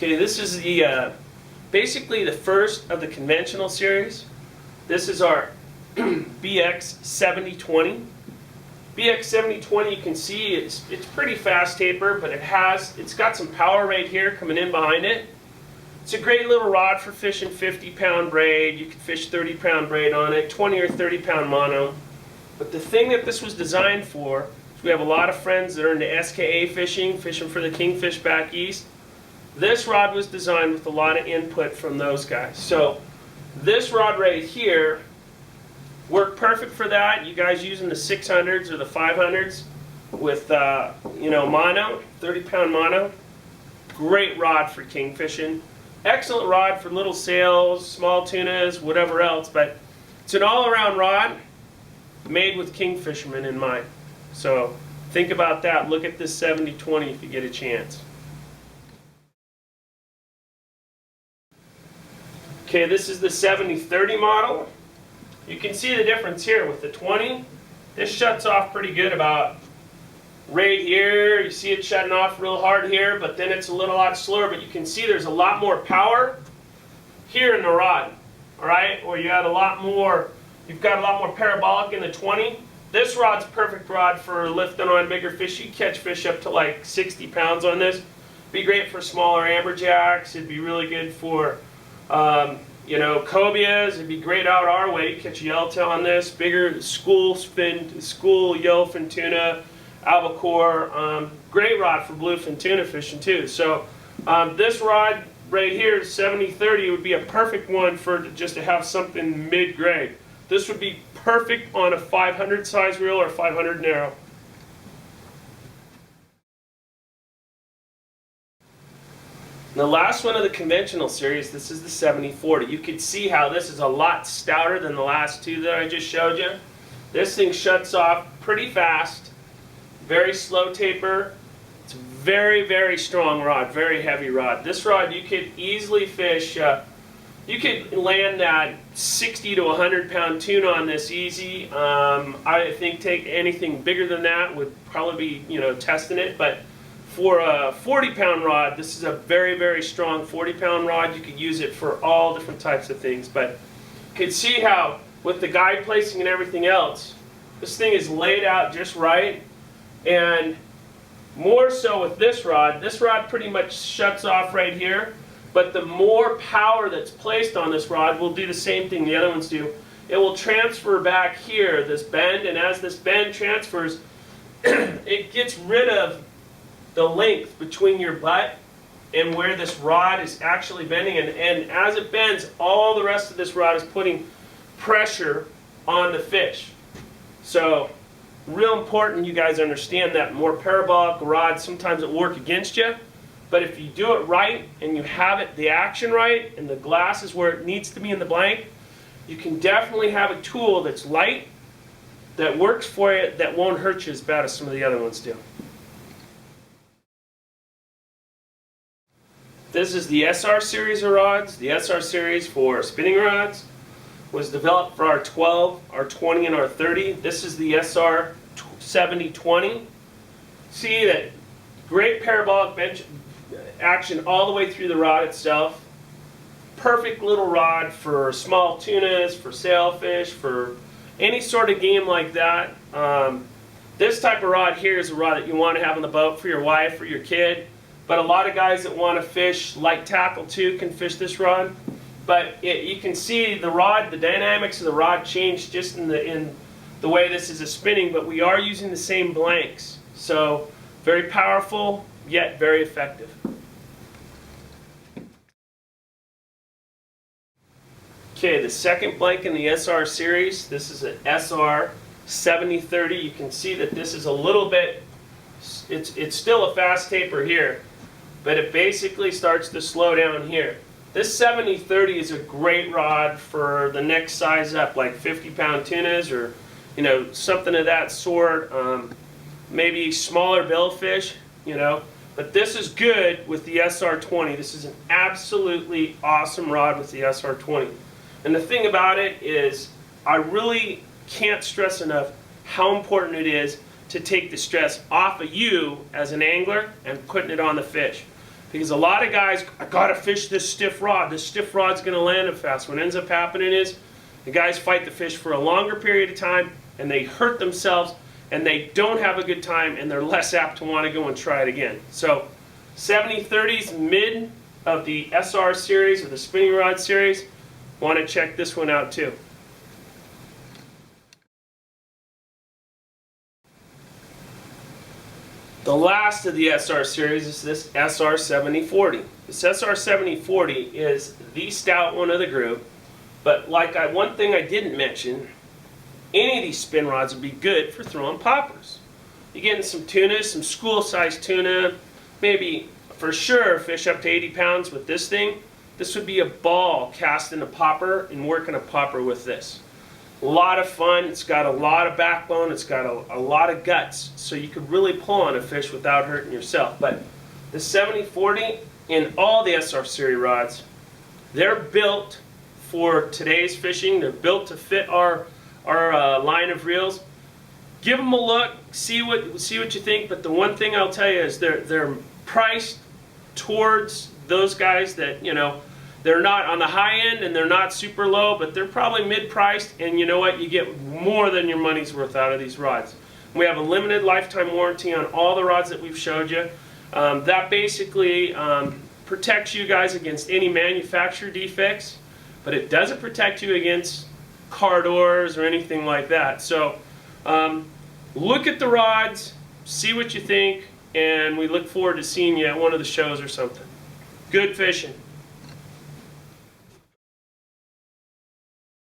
Okay, this is the basically the first of the conventional series. This is our BX 7020. BX 7020, you can see it's pretty fast taper, but it's got some power right here coming in behind it. It's a great little rod for fishing 50-pound braid. You can fish 30-pound braid on it, 20 or 30-pound mono. But the thing that this was designed for is we have a lot of friends that are into SKA fishing for the kingfish back east. This rod was designed with a lot of input from those guys. So this rod right here worked perfect for that. You guys using the 600s or the 500s with mono, 30-pound mono. Great rod for king fishing. Excellent rod for little sails, small tunas, whatever else, but it's an all-around rod made with king fishermen in mind. So think about that. Look at this 7020 if you get a chance. Okay, this is the 7030 model. You can see the difference here with the 20. This shuts off pretty good about right here. You see it shutting off real hard here, but then it's a lot slower. But you can see there's a lot more power here in the rod. All right, or you've got a lot more parabolic in the 20. This rod's a perfect rod for lifting on bigger fish. You catch fish up to like 60 pounds on this. Be great for smaller amberjacks. It'd be really good for cobias. It'd be great out our way. You catch a yellowtail on this. Bigger school yellowfin tuna, albacore. Great rod for bluefin tuna fishing too. So this rod right here, 7030, would be a perfect one for just to have something mid-grade. This would be perfect on a 500 size reel or 500 narrow. The last one of the conventional series, this is the 7040. You can see how this is a lot stouter than the last two that I just showed you. This thing shuts off pretty fast, very slow taper. It's a very, very strong rod, very heavy rod. This rod you could easily fish, you could land that 60 to 100 pound tuna on this easy. I think take anything bigger than that would probably be, testing it, but for a 40-pound rod, this is a very, very strong 40-pound rod. You could use it for all different types of things. But you can see how, with the guide placing and everything else, this thing is laid out just right. And more so with this rod pretty much shuts off right here. But the more power that's placed on this rod will do the same thing the other ones do. It will transfer back here, this bend, and as this bend transfers, it gets rid of the length between your butt and where this rod is actually bending, and as it bends, all the rest of this rod is putting pressure on the fish. So real important you guys understand that. More parabolic rods, sometimes it work against you, but if you do it right and you have it the action right and the glass is where it needs to be in the blank, you can definitely have a tool that's light, that works for you, that won't hurt you as bad as some of the other ones do. This is the SR series of rods. The SR series for spinning rods was developed for our 12, our 20, and our 30. This is the SR 7020. See that great parabolic bench action all the way through the rod itself. Perfect little rod for small tunas, for sailfish, for any sort of game like that. This type of rod here is a rod that you want to have on the boat for your wife or your kid. But a lot of guys that want to fish light tackle too can fish this rod. But you can see the rod, the dynamics of the rod change just in the way this is a spinning, but we are using the same blanks. So very powerful, yet very effective. Okay, the second blank in the SR series, this is an SR 7030. You can see that this is a little bit, it's still a fast taper here, but it basically starts to slow down here. This 7030 is a great rod for the next size up, like 50-pound tunas or something of that sort. Maybe smaller billfish, But this is good with the SR20. This is an absolutely awesome rod with the SR20. And the thing about it is, I really can't stress enough how important it is to take the stress off of you as an angler and putting it on the fish. Because a lot of guys, I gotta fish this stiff rod. This stiff rod's gonna land it fast. What ends up happening is the guys fight the fish for a longer period of time and they hurt themselves and they don't have a good time and they're less apt to want to go and try it again. So 70-30s, mid of the SR series or the spinning rod series. Want to check this one out too. The last of the SR series is this SR 7040. This SR 7040 is the stout one of the group, but like one thing I didn't mention, any of these spin rods would be good for throwing poppers. You're getting some tuna, some school-sized tuna, maybe for sure fish up to 80 pounds with this thing. This would be a ball casting a popper and working a popper with this. A lot of fun. It's got a lot of backbone. It's got a lot of guts. So you could really pull on a fish without hurting yourself. But the 7040 in all the SR series rods, they're built for today's fishing. They're built to fit our line of reels. Give them a look. See what you think. But the one thing I'll tell you is they're priced towards those guys that, you know, they're not on the high end and they're not super low, but they're probably mid-priced, and you know what? You get more than your money's worth out of these rods. We have a limited lifetime warranty on all the rods that we've showed you. That basically protects you guys against any manufacturer defects, but it doesn't protect you against car doors or anything like that. So look at the rods, see what you think, and we look forward to seeing you at one of the shows or something. Good fishing.